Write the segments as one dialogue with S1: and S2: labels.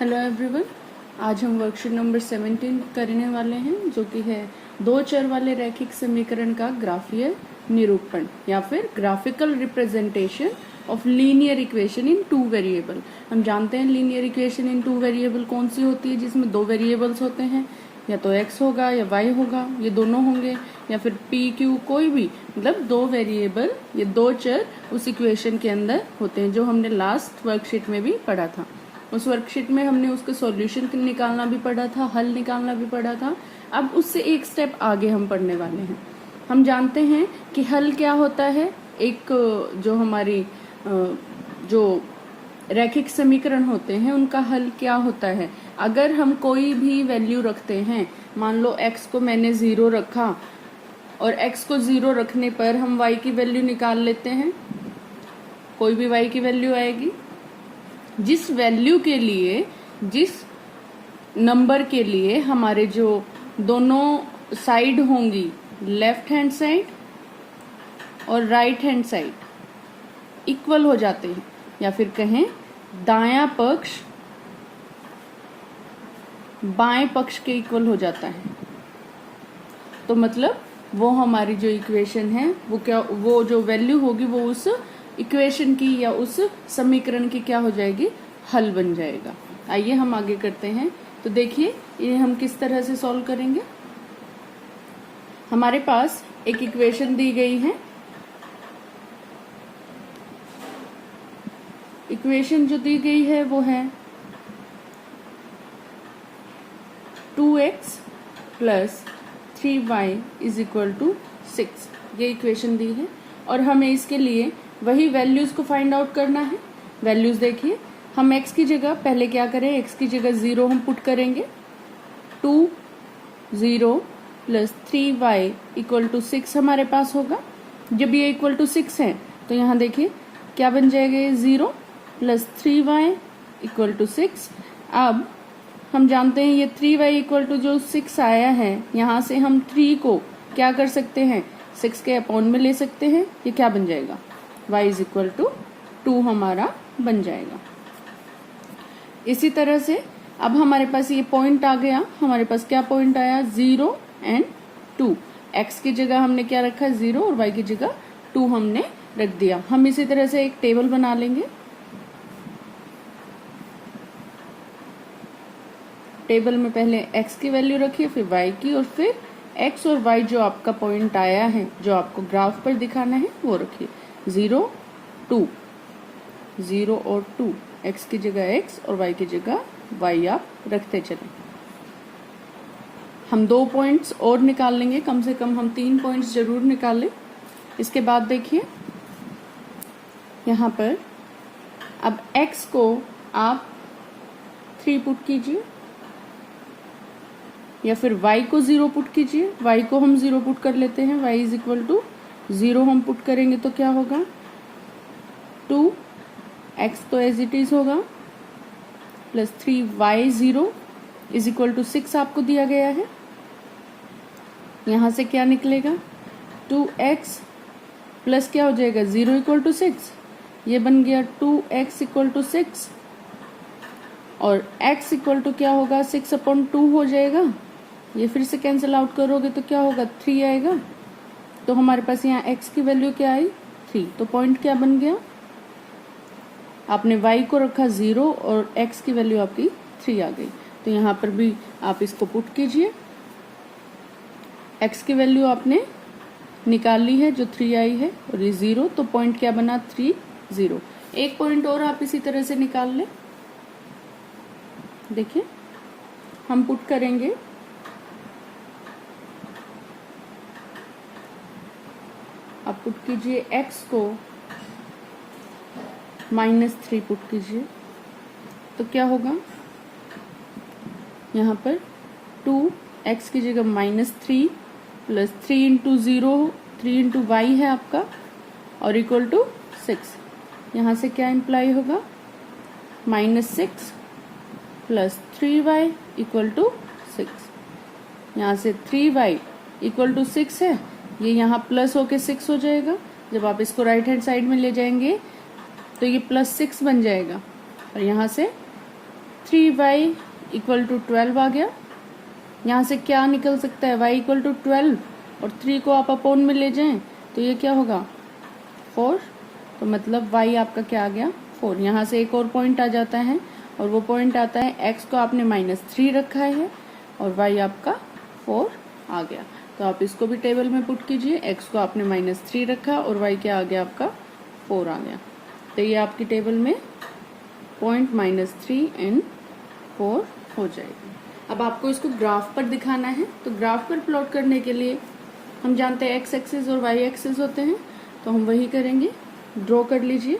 S1: Hello everyone, आज हम worksheet number 17 करने वाले हैं जो कि है दो चर वाले रैखिक समीकरण का ग्राफीय निरूपण या फिर graphical representation of linear equation in two variable. हम जानते हैं linear equation in two variable कौन सी होती है, जिसमें दो वेरिएबल्स होते हैं, या तो x होगा या y होगा, ये दोनों होंगे, या फिर p q कोई भी, मतलब दो वेरिएबल, ये दो चर उस इक्वेशन के अंदर होते हैं, जो हमने लास्ट वर्कशीट में भी पढ़ा था। उस वर्कशीट में हमने उसका सॉल्यूशन निकालना भी पढ़ा था, हल निकालना भी पढ़ा था। अब उससे एक स्टेप आगे हम पढ़ने वाले हैं। हम जानते हैं कि हल क्या होता है। एक जो हमारी जो रैखिक समीकरण होते हैं उनका हल क्या होता है। अगर हम कोई भी वैल्यू रखते हैं, मान लो x को मैंने 0 रखा और x को 0 रखने पर हम y की वैल्यू निकाल लेते हैं, कोई भी y की वैल्यू आएगी। जिस वैल्यू के लिए, जिस नंबर के लिए हमारे जो दोनों साइड होंगी, लेफ्ट हैंड साइड और राइट हैंड साइड इक्वल हो जाते हैं, या फिर कहें दायां पक्ष बाएं पक्ष के इक्वल हो जाता है, तो मतलब वो हमारी जो इक्वेशन है वो क्या, वो जो वैल्यू होगी वो उस इक्वेशन की या उस समीकरण की क्या हो जाएगी, हल बन जाएगा। आइए हम आगे करते हैं। तो देखिए ये हम किस तरह से सॉल्व करेंगे। हमारे पास एक इक्वेशन दी गई है। इक्वेशन जो दी गई है वो है 2x plus 3y is equal to 6। ये इक्वेशन दी है और हमें इसके लिए वही वैल्यूज को फाइंड आउट करना है। वैल्यूज देखिए, हम x की जगह पहले क्या करें, x की जगह 0 हम पुट करेंगे। 2 0 प्लस 3y इक्वल टू 6 हमारे पास होगा। जब ये इक्वल टू 6 है तो यहाँ देखिए क्या बन जाएगा, ये 0 प्लस 3y इक्वल टू 6। अब हम जानते हैं ये 3y इक्वल टू जो 6 आया है, यहाँ से हम 3 को क्या कर सकते हैं, 6 के अपॉन में ले सकते हैं। ये क्या बन जाएगा, y इज इक्वल टू 2 हमारा बन जाएगा। इसी तरह से अब हमारे पास ये पॉइंट आ गया, हमारे पास क्या पॉइंट आया, 0 एंड 2। x की जगह हमने क्या रखा, 0, और y की जगह 2 हमने रख दिया। हम इसी तरह से एक टेबल बना लेंगे। टेबल में पहले x की वैल्यू रखिए, फिर y की, और फिर x और y जो आपका पॉइंट आया है, जो आपको ग्राफ पर दिखाना है, वो रखिए। 0 2, 0 और 2, x की जगह x और y की जगह y आप रखते चलें। हम 2 पॉइंट्स और निकाल लेंगे, कम से कम हम 3 पॉइंट्स जरूर निकालें। इसके बाद देखिए यहाँ पर अब x को आप 3 पुट कीजिए, या फिर y को 0 पुट कीजिए। y को हम 0 पुट कर लेते हैं, y इज इक्वल टू 0 हम पुट करेंगे तो क्या होगा, 2 x तो एज इट इज होगा, plus 3y 0 is equal to 6 आपको दिया गया है। यहां से क्या निकलेगा, 2x प्लस क्या हो जाएगा, 0 इक्वल टू 6, ये बन गया 2x इक्वल टू 6, और x इक्वल टू क्या होगा, 6 अपॉन 2 हो जाएगा। ये फिर से कैंसिल आउट करोगे तो क्या होगा, 3 आएगा। तो हमारे पास यहाँ x की वैल्यू क्या आई, 3। तो पॉइंट क्या बन गया, आपने y को रखा 0 और x की वैल्यू आपकी 3 आ गई। तो यहाँ पर भी आप इसको पुट कीजिए। x की वैल्यू आपने निकाल ली है जो 3 आई है, और ये 0, तो पॉइंट क्या बना, 3 0। एक पॉइंट और आप इसी तरह से निकाल लें। देखिए हम पुट करेंगे, आप पुट कीजिए x को -3 पुट कीजिए, तो क्या होगा, यहाँ पर 2x की जगह -3 प्लस 3 इंटू 0, 3 इंटू y है आपका, और इक्वल टू 6। यहाँ से क्या इम्प्लाई होगा, -6 प्लस 3y इक्वल टू 6। यहाँ से 3y इक्वल टू 6 है, ये यहाँ प्लस होके 6 हो जाएगा। जब आप इसको राइट हैंड साइड में ले जाएंगे तो ये +6 बन जाएगा, और यहाँ से 3y इक्वल टू 12 आ गया। यहाँ से क्या निकल सकता है, y इक्वल टू 12 और 3 को आप अपोन में ले जाएं तो ये क्या होगा 4, तो मतलब y आपका क्या आ गया 4। यहाँ से एक और पॉइंट आ जाता है और वो पॉइंट आता है x को आपने -3 रखा है और y आपका 4 आ गया। तो आप इसको भी टेबल में पुट कीजिए, x को आपने -3 रखा और y क्या आ गया आपका 4 आ गया। तो ये आपकी टेबल में पॉइंट -3 and 4 हो जाएगी। अब आपको इसको ग्राफ पर दिखाना है, तो ग्राफ पर प्लॉट करने के लिए हम जानते हैं x एक्सिस और y एक्सिस होते हैं, तो हम वही करेंगे। ड्रॉ कर लीजिए।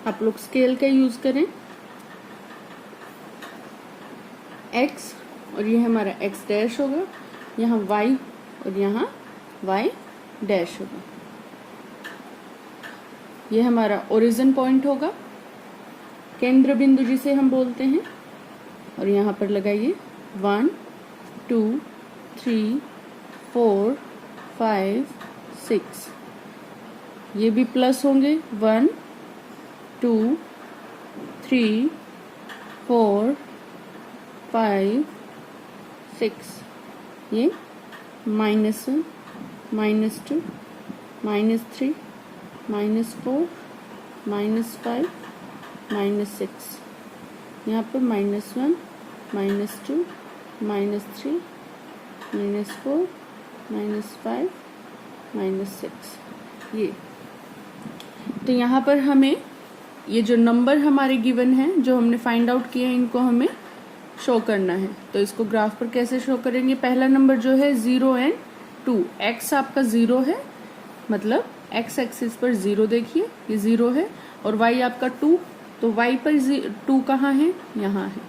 S1: आप लोग स्केल का यूज करें। x और ये हमारा x डैश होगा, यहाँ y और यहाँ y डैश होगा। ये हमारा ओरिजिन पॉइंट होगा, केंद्र बिंदु जिसे हम बोलते हैं। और यहाँ पर लगाइए 1 2 3 4 5 6, ये भी प्लस होंगे 1 2 3 4 5 6, ये -1 -2 -3 -4 -5 -6, यहाँ पर -1 -2 -3 -4 -5 -6, ये। तो यहाँ पर हमें ये जो नंबर हमारे गिवन हैं जो हमने फाइंड आउट किए हैं इनको हमें शो करना है। तो इसको ग्राफ पर कैसे शो करेंगे, पहला नंबर जो है 0 and 2, x आपका 0 है, मतलब x एक्सिस पर 0 देखिए ये 0 है, और y आपका 2, तो y पर 2 कहाँ है, यहाँ है।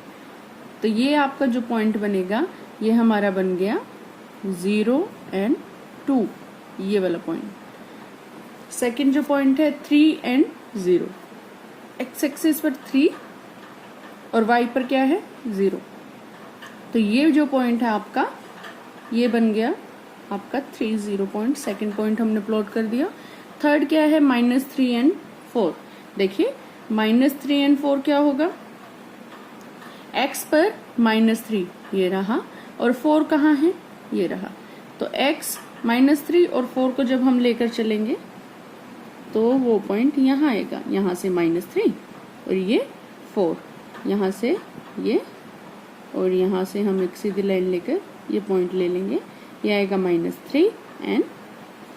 S1: तो ये आपका जो पॉइंट बनेगा ये हमारा बन गया 0 and 2, ये वाला पॉइंट। सेकंड जो पॉइंट है 3 and 0, x एक्सिस पर 3 और y पर क्या है 0, तो ये जो पॉइंट है आपका ये बन गया आपका 3 0 पॉइंट। सेकेंड पॉइंट हमने प्लॉट कर दिया। थर्ड क्या है -3 and 4, देखिए -3 and 4 क्या होगा, x पर -3 ये रहा और 4 कहाँ है, ये रहा। तो x -3 और 4 को जब हम लेकर चलेंगे तो वो पॉइंट यहाँ आएगा, यहाँ से -3 और ये 4, यहाँ से ये, और यहाँ से हम एक सीधी लाइन लेकर ये पॉइंट ले लेंगे, ये आएगा -3 and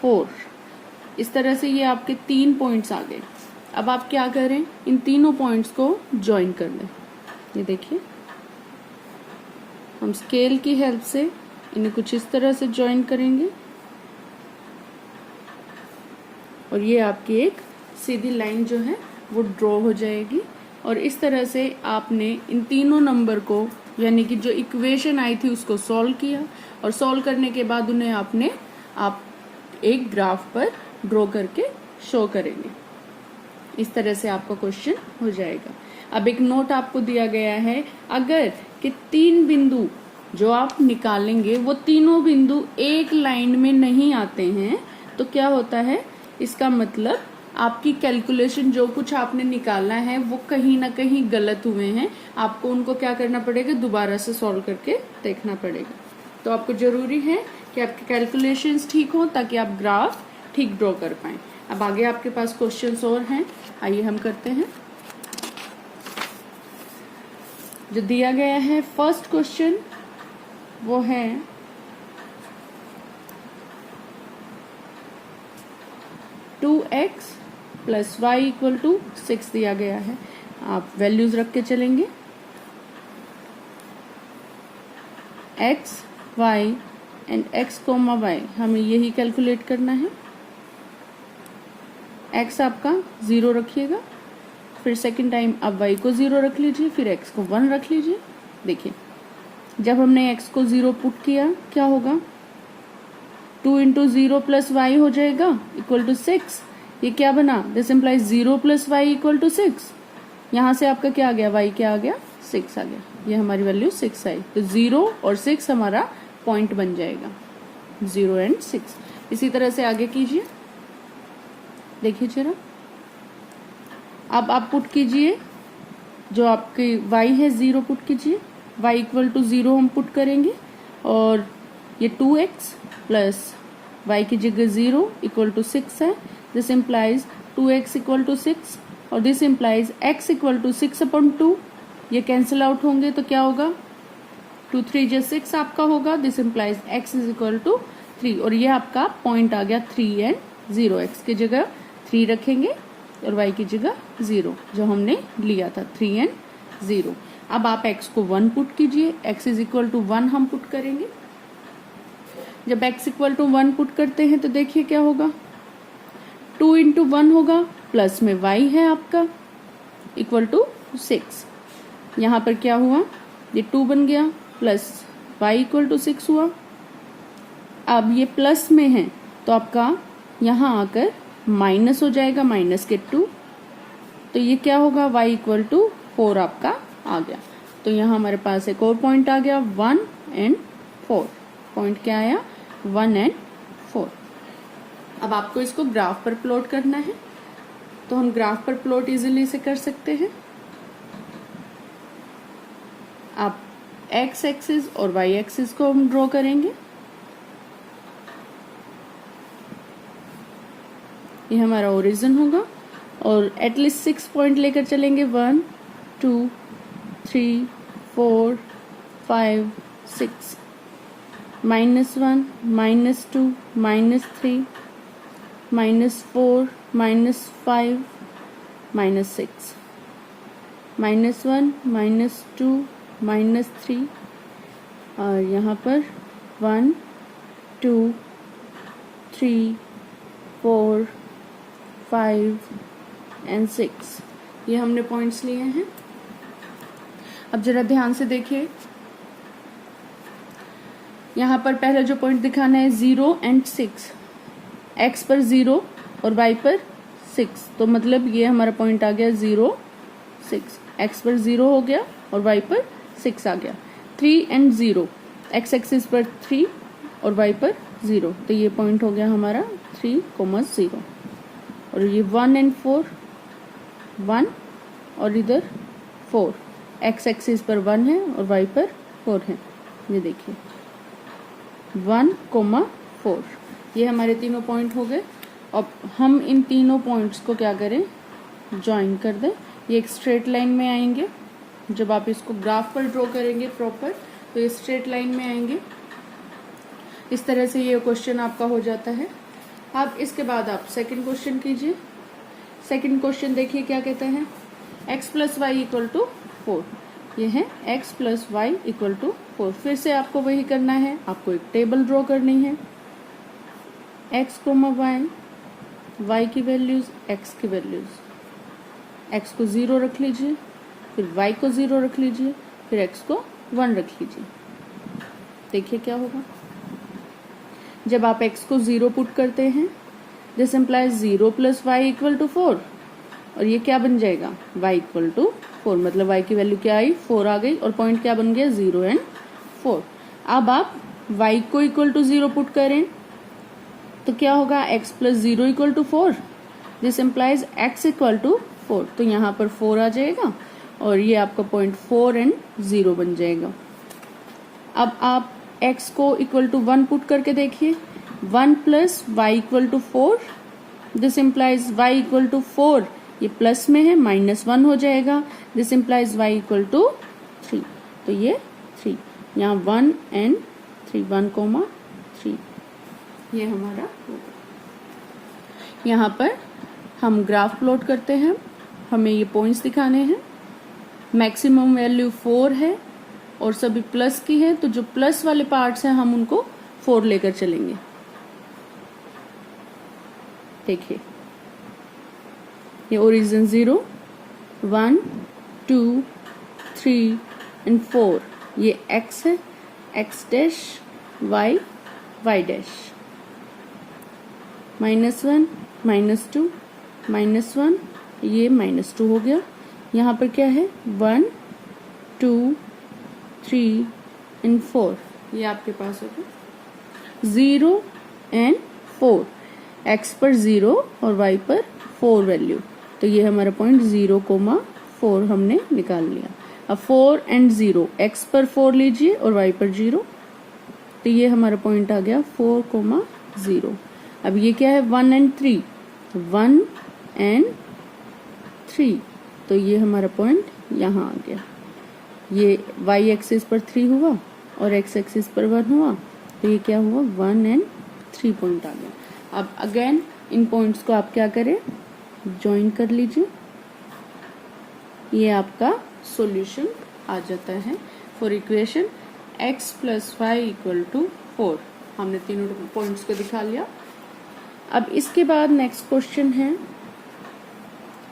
S1: 4। इस तरह से ये आपके 3 पॉइंट्स आ गए। अब आप क्या करें, इन तीनों पॉइंट्स को ज्वाइन कर लें। ये देखिए हम स्केल की हेल्प से इन्हें कुछ इस तरह से ज्वाइन करेंगे और ये आपकी एक सीधी लाइन जो है वो ड्रॉ हो जाएगी। और इस तरह से आपने इन तीनों नंबर को, यानी कि जो इक्वेशन आई थी उसको सॉल्व किया, और सॉल्व करने के बाद उन्हें आप एक ग्राफ पर ड्रॉ करके शो करेंगे। इस तरह से आपका क्वेश्चन हो जाएगा। अब एक नोट आपको दिया गया है, अगर कि 3 बिंदु जो आप निकालेंगे वो तीनों बिंदु एक लाइन में नहीं आते हैं तो क्या होता है, इसका मतलब आपकी कैलकुलेशन जो कुछ आपने निकाला है वो कहीं ना कहीं गलत हुए हैं। आपको उनको क्या करना पड़ेगा, दोबारा से सॉल्व करके देखना पड़ेगा। तो आपको जरूरी है कि आपके कैलकुलेशंस ठीक हो ताकि आप ग्राफ ठीक ड्रॉ कर पाएं। अब आगे आपके पास क्वेश्चंस और हैं, आइए हम करते हैं। जो दिया गया है फर्स्ट क्वेश्चन वो है 2x + y = 6 दिया गया है। आप वैल्यूज रख के चलेंगे, x, y and x, y हमें यही कैलकुलेट करना है। x आपका 0 रखिएगा, फिर सेकंड टाइम आप y को 0 रख लीजिए, फिर x को 1 रख लीजिए। देखिए जब हमने x को 0 पुट किया क्या होगा, 2 × 0 + y हो जाएगा = 6। ये क्या बना, दिस इम्प्लाइज 0 + y = 6। यहाँ से आपका क्या आ गया, y क्या आ गया, 6 आ गया। ये हमारी वैल्यू 6 आई, तो 0 और 6 हमारा पॉइंट बन जाएगा, 0 and 6। इसी तरह से आगे कीजिए। देखिए जरा, अब आप पुट कीजिए जो आपकी y है 0 पुट कीजिए, y इक्वल टू 0 हम पुट करेंगे और ये 2x प्लस y की जगह 0 इक्वल टू 6 है। This implies 2x equal to 6 और this implies x equal to 6/2। ये कैंसिल आउट होंगे तो क्या होगा, 2 3 जो 6 आपका होगा। This implies x is equal to 3 और ये आपका पॉइंट आ गया 3 and 0। x की जगह 3 रखेंगे और y की जगह 0 जो हमने लिया था 3 and 0। अब आप x को 1 पुट कीजिए, x इज इक्वल टू 1 हम पुट करेंगे। जब x इक्वल टू 1 पुट करते हैं तो देखिए क्या होगा, 2 इंटू 1 होगा, प्लस में y है आपका इक्वल टू 6। यहाँ पर क्या हुआ, ये 2 बन गया प्लस y इक्वल टू 6 हुआ। अब ये प्लस में है तो आपका यहाँ आकर माइनस हो जाएगा, माइनस के 2, तो ये क्या होगा, y इक्वल टू 4 आपका आ गया। तो यहाँ हमारे पास एक और पॉइंट आ गया 1 and 4। पॉइंट क्या आया, 1 and 4। अब आपको इसको ग्राफ पर प्लॉट करना है तो हम ग्राफ पर प्लॉट इजीली से कर सकते हैं। आप x एक्सिस और y एक्सिस को हम ड्रॉ करेंगे। ये हमारा ओरिजिन होगा और एटलीस्ट 6 पॉइंट लेकर चलेंगे, 1 2 3 4 5 6, -1 -2 -3 -4 -5 -6, -1 -2 -3 और यहाँ पर 1 2 3 4 5 and 6 ये हमने पॉइंट्स लिए हैं। अब जरा ध्यान से देखिए, यहाँ पर पहला जो पॉइंट दिखाना है 0 and 6, x पर 0 और y पर 6, तो मतलब ये हमारा पॉइंट आ गया 0 6। x पर 0 हो गया और y पर 6 आ गया। 3 and 0, x एक्सिस पर 3 और y पर 0, तो ये पॉइंट हो गया हमारा 3, 0 और ये 1 and 4 1 और इधर 4, x एक्सिस पर 1 है और y पर 4 है। ये देखिए 1, 4, ये हमारे तीनों पॉइंट हो गए। अब हम इन तीनों पॉइंट्स को क्या करें, ज्वाइन कर दें। ये एक स्ट्रेट लाइन में आएंगे। जब आप इसको ग्राफ पर ड्रॉ करेंगे प्रॉपर तो ये स्ट्रेट लाइन में आएंगे। इस तरह से ये क्वेश्चन आपका हो जाता है। अब इसके बाद आप सेकंड क्वेश्चन कीजिए। सेकंड क्वेश्चन देखिए क्या कहता है, x plus y equal to 4। ये है x plus y equal to 4। फिर से आपको वही करना है, आपको एक टेबल ड्रॉ करनी है। x कोमा वाई, y की वैल्यूज, x की वैल्यूज, x को 0 रख लीजिए, फिर y को 0 रख लीजिए, फिर x को 1 रख लीजिए। देखिए क्या होगा, जब आप x को 0 पुट करते हैं this implies 0 plus y equal to 4 और ये क्या बन जाएगा, y इक्वल टू 4, मतलब y की वैल्यू क्या आई, 4 आ गई और पॉइंट क्या बन गया, 0 and 4। अब आप y को इक्वल टू 0 पुट करें तो क्या होगा, x plus 0 equal to 4। This implies x equal to 4, तो यहाँ पर 4 आ जाएगा और ये आपका पॉइंट 4 and 0 बन जाएगा। अब आप x को इक्वल टू 1 पुट करके देखिए, 1 plus y equal to 4। This implies y equal to 4, ये प्लस में है, -1 हो जाएगा। This implies y equal to 3, तो ये 3, यहाँ 1 and 3, 1, 3 ये हमारा होगा। यहाँ पर हम ग्राफ प्लॉट करते हैं, हमें ये पॉइंट्स दिखाने हैं। मैक्सिमम वैल्यू 4 है और सभी प्लस की है, तो जो प्लस वाले पार्ट्स हैं हम उनको 4 लेकर चलेंगे। देखिए ये ओरिजिन 0 1 2 3 and 4, ये x है, x dash, y y dash, -1 -2 -1, ये -2 हो गया। यहाँ पर क्या है, 1 2 3 and 4, ये आपके पास होगा 0 and 4। x पर 0 और y पर 4 वैल्यू। तो ये हमारा पॉइंट 0,4 हमने निकाल लिया। अब 4 एंड 0, x पर 4 लीजिए और y पर 0, तो ये हमारा पॉइंट आ गया 4,0। अब ये क्या है 1 एंड 3, 1 एंड 3, तो ये हमारा पॉइंट यहाँ आ गया। ये y एक्सिस पर 3 हुआ और x एक्सिस पर 1 हुआ, तो ये क्या हुआ 1 एंड 3 पॉइंट आ गया। अब अगेन इन पॉइंट्स को आप क्या करें, ज्वाइन कर लीजिए, ये आपका सॉल्यूशन आ जाता है फॉर इक्वेशन x + y = 4। हमने तीनों पॉइंट्स को दिखा लिया। अब इसके बाद नेक्स्ट क्वेश्चन है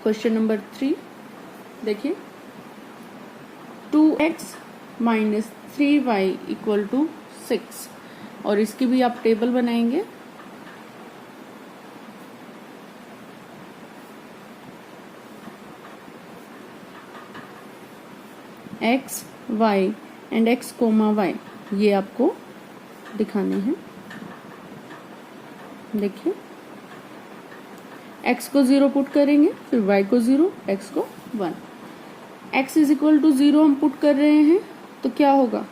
S1: क्वेश्चन नंबर 3। देखिए 2x - 3y = 6, और इसकी भी आप टेबल बनाएंगे। x, y and x, y ये आपको दिखाने हैं। देखिए x को 0 पुट करेंगे, फिर y को 0, x को 1। x = 0 हम पुट कर रहे हैं, तो क्या होगा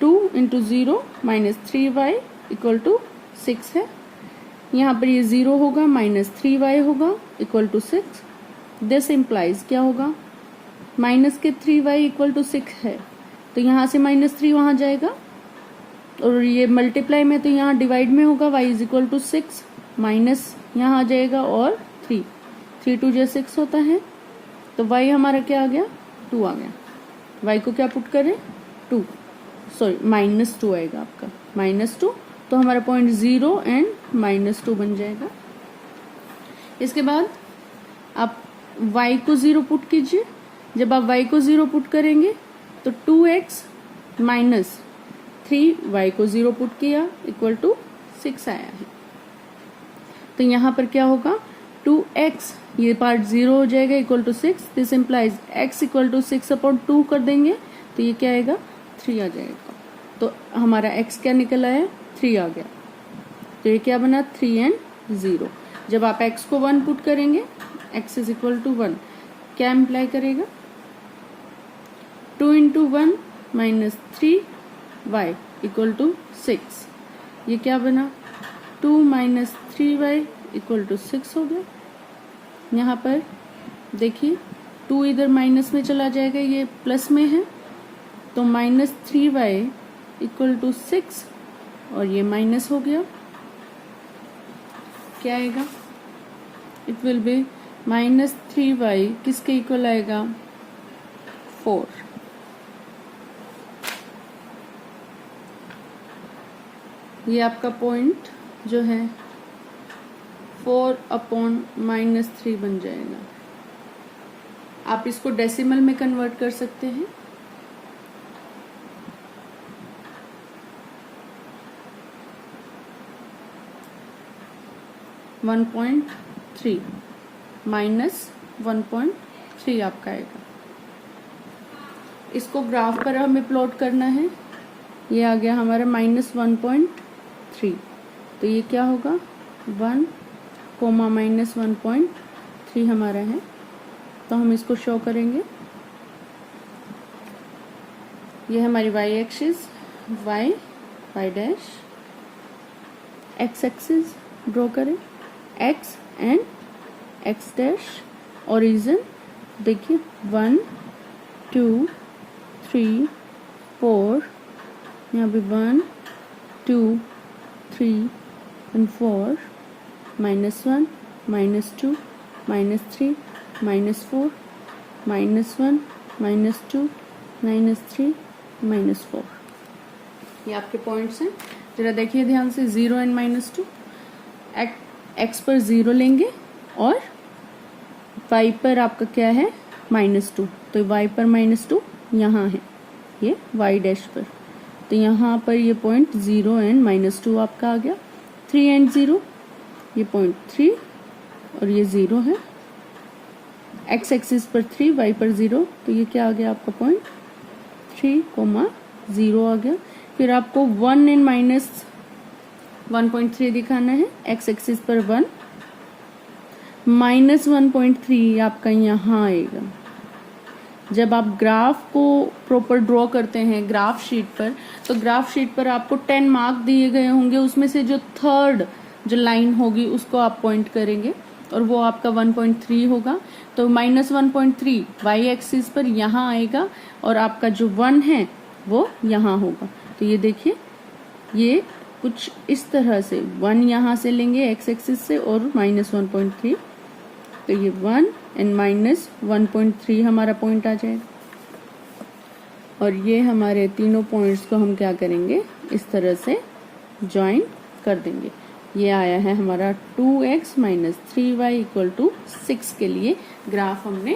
S1: 2 × 0 - 3y = 6 है। यहाँ पर ये 0 होगा, -3y होगा = 6। दिस इम्प्लाइज क्या होगा, माइनस के 3y = 6 है, तो यहाँ से -3 वहां जाएगा, और ये मल्टीप्लाई में तो यहाँ डिवाइड में होगा, y = 6 माइनस यहाँ आ जाएगा, और 3 2 × 6 होता है, तो y हमारा क्या आ गया 2 आ गया। y को क्या पुट करें 2, सॉरी -2 आएगा आपका, -2, तो हमारा पॉइंट 0 एंड -2 बन जाएगा। इसके बाद आप y को 0 पुट कीजिए। जब आप y को 0 पुट करेंगे तो 2x - 3y को 0 पुट किया = 6 आया है। तो यहाँ पर क्या होगा 2x, ये पार्ट 0 हो जाएगा = 6। दिस इम्प्लाइज x = 6/2 कर देंगे, तो ये क्या आएगा 3 आ जाएगा। तो हमारा x क्या निकल आया 3 आ गया। तो ये क्या बना 3 एंड 0। जब आप x को 1 पुट करेंगे, x = 1, क्या इम्प्लाई करेगा 2 × 1 - 3y = 6। ये क्या बना 2 - 3y = 6 हो गया। यहाँ पर देखिए 2 इधर माइनस में चला जाएगा, ये प्लस में है, तो -3y = 6, और ये माइनस हो गया, क्या आएगा इट विल बी -3y किसके इक्वल आएगा 4। ये आपका पॉइंट जो है 4/-3 बन जाएगा। आप इसको डेसिमल में कन्वर्ट कर सकते हैं। -1.3 आपका आएगा। इसको ग्राफ पर हमें प्लॉट करना है। ये आ गया हमारा -1.3, तो ये क्या होगा 1, -1.3 हमारा है। तो हम इसको शो करेंगे। ये हमारी y axis, y dash, x axis draw करें, x and x dash, origin देखिए 1 2 3 4, यहाँ पे 1 2 3 and 4, -1 -2 -3 -4, -1 -2 -3 -4। ये आपके पॉइंट्स हैं। जरा देखिए ध्यान से, 0 एंड -2, x पर 0 लेंगे और y पर आपका क्या है -2, तो y पर -2 यहाँ है, ये y डैश पर, तो यहाँ पर ये पॉइंट 0 एंड -2 आपका आ गया। 3 एंड 0, ये पॉइंट 3 और ये 0 है। x एक्सिस पर 3, y पर 0, तो ये क्या आ गया आपका पॉइंट 3,0 आ गया। फिर आपको 1 एंड -1.3 दिखाना है। x एक्सिस पर 1 -1.3 आपका यहाँ आएगा। जब आप ग्राफ को प्रॉपर ड्रॉ करते हैं ग्राफ शीट पर, तो ग्राफ शीट पर आपको 10 मार्क दिए गए होंगे, उसमें से जो थर्ड जो लाइन होगी उसको आप पॉइंट करेंगे और वो आपका 1.3 होगा। तो -1.3 वाई एक्सिस पर यहाँ आएगा और आपका जो 1 है वो यहाँ होगा। तो ये देखिए, ये कुछ इस तरह से 1 यहाँ से लेंगे एक्स एक्सिस से और -1.3, तो ये 1 एंड -1.3 हमारा पॉइंट आ जाएगा। और ये हमारे तीनों पॉइंट्स को हम क्या करेंगे, इस तरह से ज्वाइन कर देंगे। ये आया है हमारा 2x - 3y = 6 के लिए ग्राफ हमने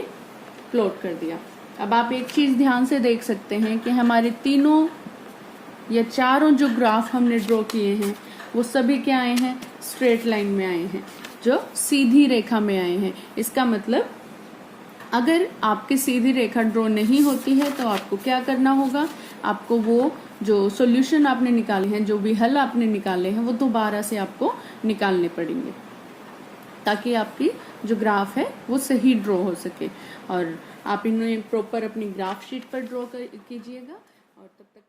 S1: प्लॉट कर दिया। अब आप एक चीज ध्यान से देख सकते हैं कि हमारे तीनों या चारों जो ग्राफ हमने ड्रॉ किए हैं वो सभी क्या आए हैं, स्ट्रेट लाइन में आए हैं, जो सीधी रेखा में आए हैं। इसका मतलब अगर आपकी सीधी रेखा ड्रॉ नहीं होती है तो आपको क्या करना होगा, आपको वो जो सॉल्यूशन आपने निकाले हैं, जो भी हल आपने निकाले हैं, वो दोबारा से आपको निकालने पड़ेंगे ताकि आपकी जो ग्राफ है वो सही ड्रॉ हो सके। और आप इन्हें प्रॉपर अपनी ग्राफ शीट पर ड्रॉ कीजिएगा। और तब तक